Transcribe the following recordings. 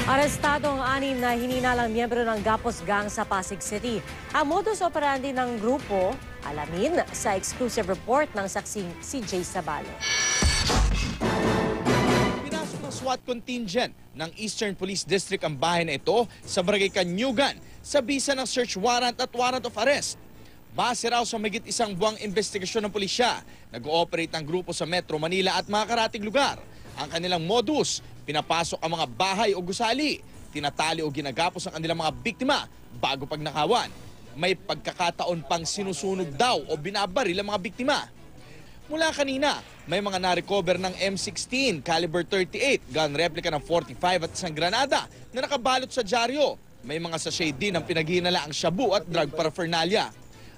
Arestado ang 6 na hininalang miyembro ng Gapos Gang sa Pasig City. Ang modus operandi ng grupo, alamin sa exclusive report ng saksing si Jay Sabalo. Pinasok ng SWAT contingent ng Eastern Police District ang bahay na ito sa Barangay Kanyugan sa bisa ng search warrant at warrant of arrest. Base raw sa mahigit isang buwang investigasyon ng pulisya, nag-ooperate ang grupo sa Metro Manila at mga karating lugar. Ang kanilang modus, pinapasok ang mga bahay o gusali, tinatali o ginagapos ang kanilang mga biktima bago pagnakawan. May pagkakataon pang sinusunog daw o binabaril ang mga biktima. Mula kanina, may mga na-recover ng M16, caliber 38, gun replica ng 45 at isang granada na nakabalot sa dyaryo. May mga sachet din ang pinaghinala ang shabu at drug paraphernalia.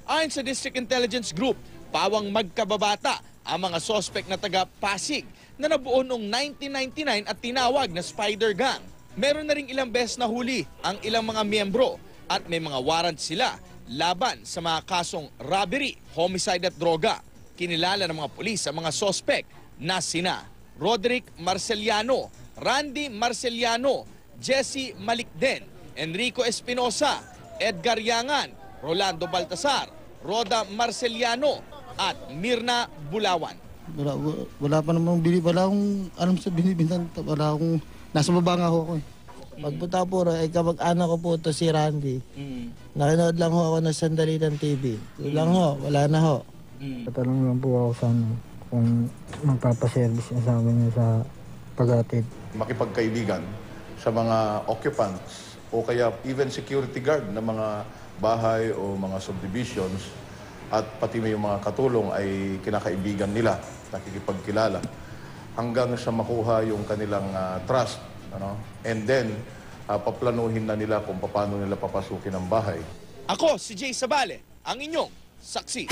Ayon sa District Intelligence Group, pawang magkababata ang mga sospek na taga Pasig na nabuo noong 1999 at tinawag na Spider Gang. Meron na ring ilang beses na huli ang ilang mga miyembro at may mga warrant sila laban sa mga kasong robbery, homicide at droga. Kinilala ng mga pulis ang mga sospek na sina Roderick Marceliano, Randy Marceliano, Jesse Malikden, Enrico Espinosa, Edgar Yangan, Rolando Baltasar, Roda Marceliano at Mirna Bulawan. Wala pa namang wala akong alam sa binibintan, wala akong, nasa baba nga ako eh. Pagpunta po ay kamag-anak ko po to si Randy. Nakinood lang ho ako ng sandali ng TV. Yun lang ho, wala na ho. Tatanong lang po ako sa kung magpapaservice niya sa amin sa paghatid. Makipagkaibigan sa mga occupants o kaya even security guard ng mga bahay o mga subdivisions at pati may mga katulong ay kinakaibigan nila, nakikipagkilala hanggang sa makuha yung kanilang trust. And then, paplanuhin na nila kung paano nila papasukin ang bahay. Ako si Jay Sabale, ang inyong saksi.